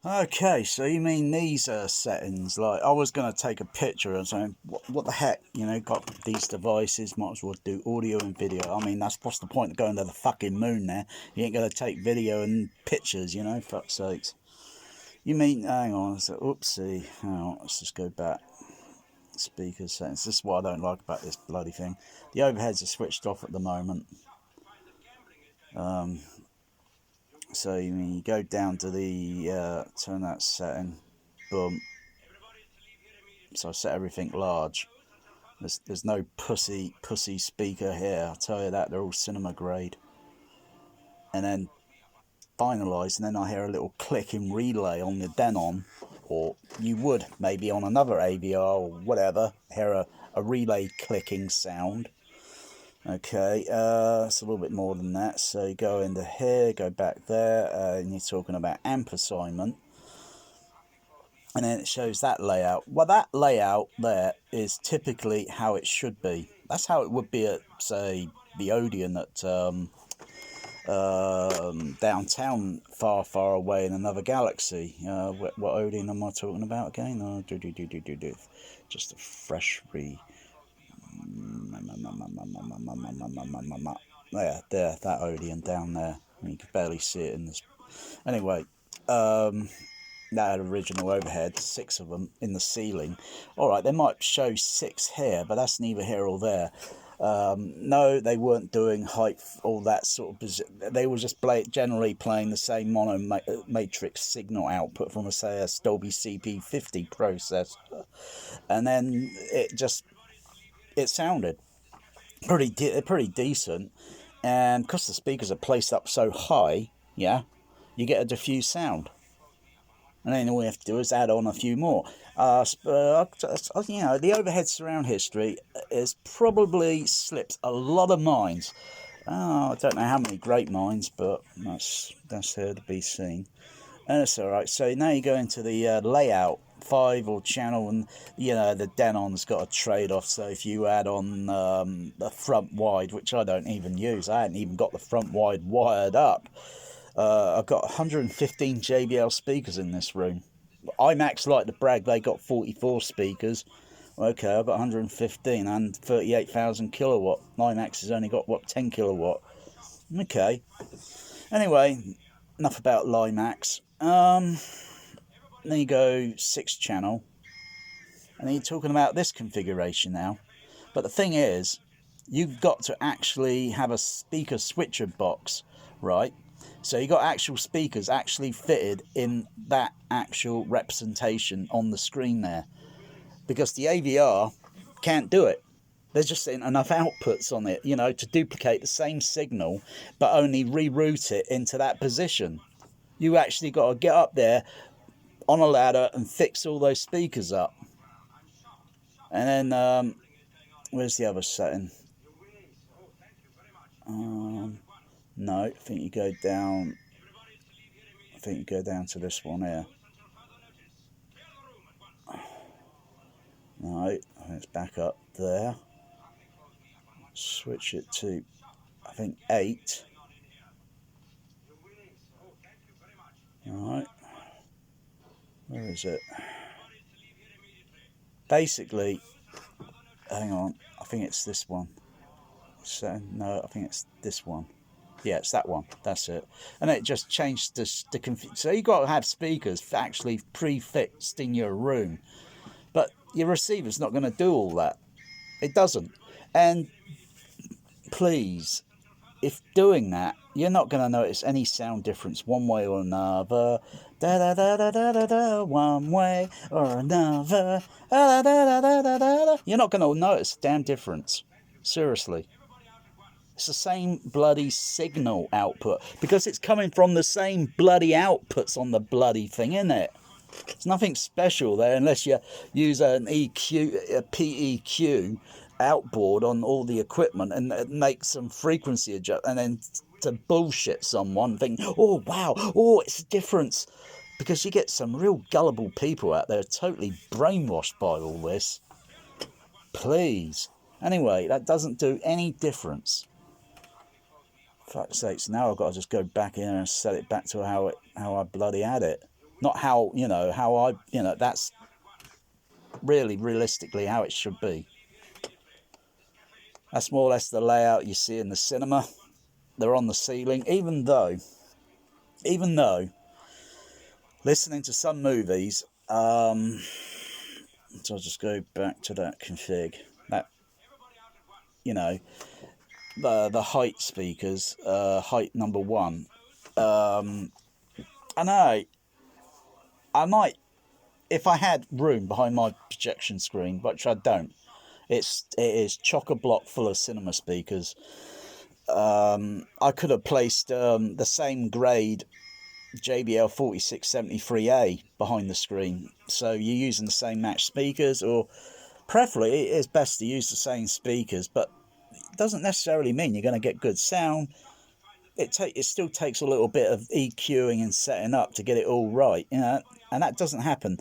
Okay, so you mean these settings? Like, I was going to take a picture and saying, what the heck? You know, got these devices, might as well do audio and video. I mean, what's the point of going to the fucking moon there? You ain't going to take video and pictures, you know, fuck's sakes. You mean, hang on, so, oopsie. Hang on, let's just go back. Speaker settings. This is what I don't like about this bloody thing. The overheads are switched off at the moment. So you go down to the turn that setting, boom. So I set everything large. There's no pussy speaker here. I'll tell you that, they're all cinema grade. And then finalise, and then I hear a little click in relay on the Denon, or you would maybe on another AVR or whatever hear a relay clicking sound. Okay, it's a little bit more than that. So you go into here, go back there, and you're talking about amp assignment. And then it shows that layout. Well, that layout there is typically how it should be. That's how it would be at, say, the Odeon at downtown, far away in another galaxy. What Odeon am I talking about again? Just a fresh there, that Odeon down there. You can barely see it in this. Anyway, that had original overhead, 6 of them in the ceiling. All right, they might show 6 here, but that's neither here or there. No, they weren't doing height, all that sort of. They were just generally playing the same mono matrix signal output from, say, a Dolby CP50 processor, and then it sounded pretty decent. And because the speakers are placed up so high, yeah, you get a diffuse sound. And then all we have to do is add on a few more. The overhead surround history has probably slipped a lot of minds. I don't know how many great minds, but that's there to be seen. And it's all right. So now you go into the layout 5 or channel, and the Denon's got a trade-off. So if you add on the front wide, which I don't even use, I hadn't even got the front wide wired up. I've got 115 JBL speakers in this room. IMAX like to brag they got 44 speakers. Okay, I've got 115 and 38,000 kilowatt. IMAX has only got, 10 kilowatt. Okay. Anyway, enough about IMAX. Then you go 6 channel. And then you're talking about this configuration now. But the thing is, you've got to actually have a speaker switcher box, right? So you got actual speakers actually fitted in that actual representation on the screen there, because the AVR can't do it. There's just enough outputs on it, to duplicate the same signal, but only reroute it into that position. You actually got to get up there on a ladder and fix all those speakers up. And then, where's the other setting? No, I think you go down. I think you go down to this one here. No, I think it's back up there. Switch it to, I think, 8. Alright. Where is it? Basically, hang on, I think it's this one. So, no, I think it's this one. Yeah, it's that one. That's it. And it just changed the config. So you've got to have speakers actually prefixed in your room. But your receiver's not going to do all that. It doesn't. And please, if doing that, you're not going to notice any sound difference one way or another. Da da da da da da da. One way or another. Da da da da da da da. You're not going to notice a damn difference. Seriously. It's the same bloody signal output, because it's coming from the same bloody outputs on the bloody thing, isn't it? There's nothing special there unless you use an EQ, a PEQ outboard on all the equipment and make some frequency adjust, and then to bullshit someone, think, oh wow, oh it's a difference, because you get some real gullible people out there totally brainwashed by all this. Please. Anyway, that doesn't do any difference. Fuck's sakes, now I've got to just go back in and set it back to how I bloody had it. not how, how I, that's really realistically how it should be. That's more or less the layout you see in the cinema. They're on the ceiling, even though listening to some movies, so I'll just go back to that config, that, the height speakers, height number 1. I know, I might, if I had room behind my projection screen, which I don't, it is chock-a-block full of cinema speakers. I could have placed the same grade JBL 4673A behind the screen, so you're using the same match speakers, or preferably it is best to use the same speakers, but it doesn't necessarily mean you're going to get good sound. It still takes a little bit of EQing and setting up to get it all right, and that doesn't happen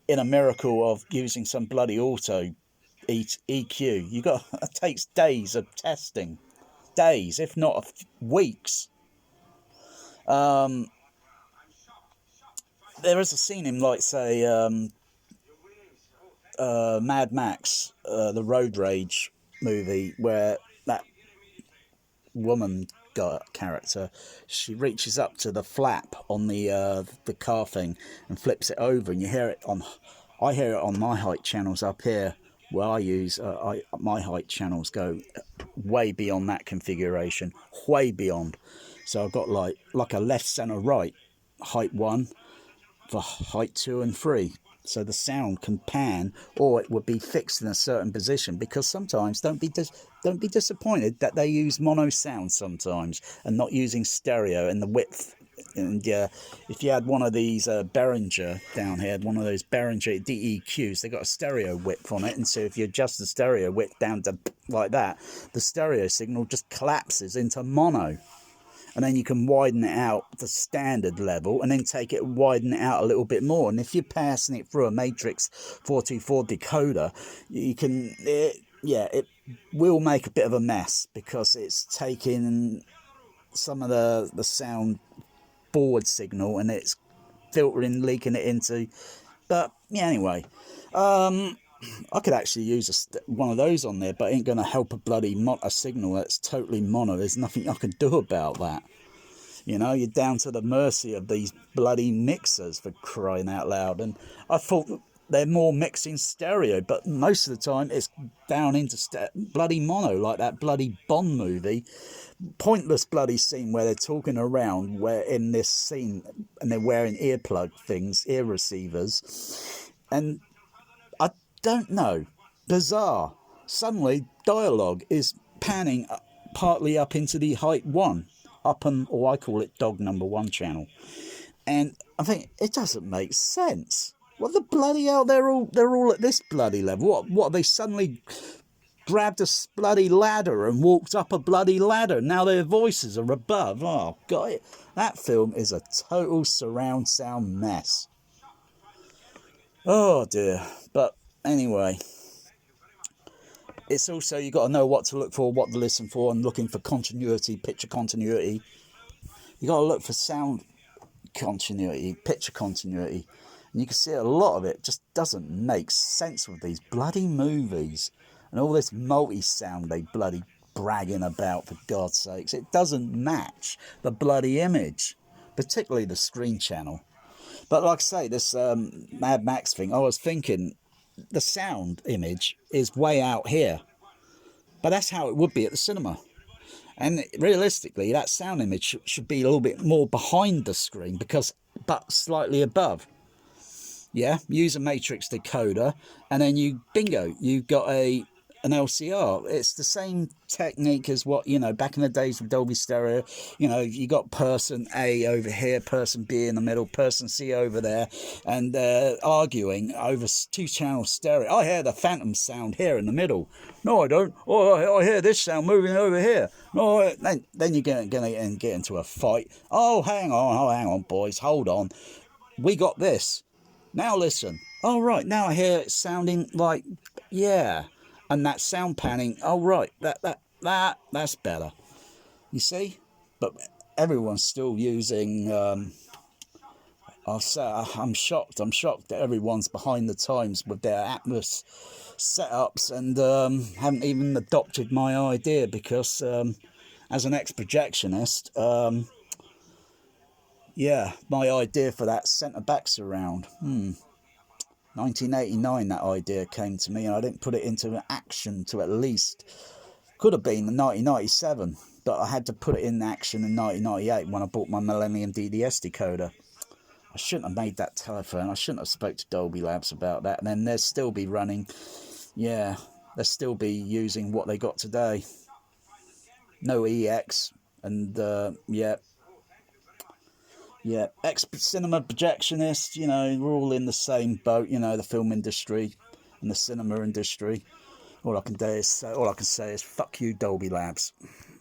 in a miracle of using some bloody auto EQ. It takes days of testing, days, if not weeks. There is a scene in, like, say, Mad Max, the Road Rage movie, where that woman character, she reaches up to the flap on the car thing and flips it over, and I hear it on my height channels up here where I use my height channels go way beyond that configuration, way beyond. So I've got like a left, center, right, height 1 for height 2 and 3, so the sound can pan, or it would be fixed in a certain position, because sometimes don't be disappointed that they use mono sound sometimes and not using stereo and the width. And if you had one of these Behringer down here, one of those Behringer DEQs, they got a stereo width on it, and so if you adjust the stereo width down to like that, the stereo signal just collapses into mono. And then you can widen it out to standard level, and then take it and widen it out a little bit more. And if you're passing it through a Matrix 424 decoder, it will make a bit of a mess, because it's taking some of the sound forward signal and it's filtering, leaking it into. But yeah, anyway, I could actually use one of those on there, but it ain't going to help a signal that's totally mono. There's nothing I can do about that. You're down to the mercy of these bloody mixers, for crying out loud. And I thought they're more mixing stereo, but most of the time it's down into bloody mono, like that bloody Bond movie. Pointless bloody scene where they're talking around, where in this scene, and they're wearing earplug things, ear receivers, and I don't know, bizarre, suddenly dialogue is panning partly up into the height 1, or I call it dog number 1 channel, and I think it doesn't make sense. What the bloody hell? They're all at this bloody level. What they suddenly grabbed a bloody ladder and walked up a bloody ladder? Now their voices are above. Oh God, that film is a total surround sound mess. Oh dear. But anyway, it's also, you got to know what to look for, what to listen for, and looking for continuity, picture continuity. You got to look for sound continuity, picture continuity, and you can see a lot of it just doesn't make sense with these bloody movies and all this multi-sound they bloody bragging about, for God's sakes. It doesn't match the bloody image, particularly the screen channel. But like I say, this Mad Max thing, I was thinking the sound image is way out here, but that's how it would be at the cinema. And realistically, that sound image should be a little bit more behind the screen, but slightly above. Yeah, use a matrix decoder, and then you've got an LCR. It's the same technique as what, back in the days with Dolby Stereo. You got person A over here, person B in the middle, person C over there, and arguing over 2-channel stereo. I hear the phantom sound here in the middle. No, I don't. Oh, I hear this sound moving over here. No, then you're going to get into a fight. Oh, hang on, boys, hold on. We got this. Now listen. Oh, right, now I hear it sounding like, yeah. And that sound panning, oh, right, that's better. You see? But everyone's still using I'm shocked. I'm shocked that everyone's behind the times with their Atmos setups and haven't even adopted my idea because, as an ex-projectionist, yeah, my idea for that centre-back surround. 1989 that idea came to me and I didn't put it into action to at least, could have been 1997, but I had to put it in action in 1998 when I bought my Millennium DDS decoder. I shouldn't have made that telephone. I shouldn't have spoke to Dolby Labs about that. And then they'll still be running, yeah, they'll still be using what they got today. No EX, and yeah, ex-cinema projectionist, you know, we're all in the same boat, you know, the film industry and the cinema industry. All I can say is fuck you, Dolby Labs.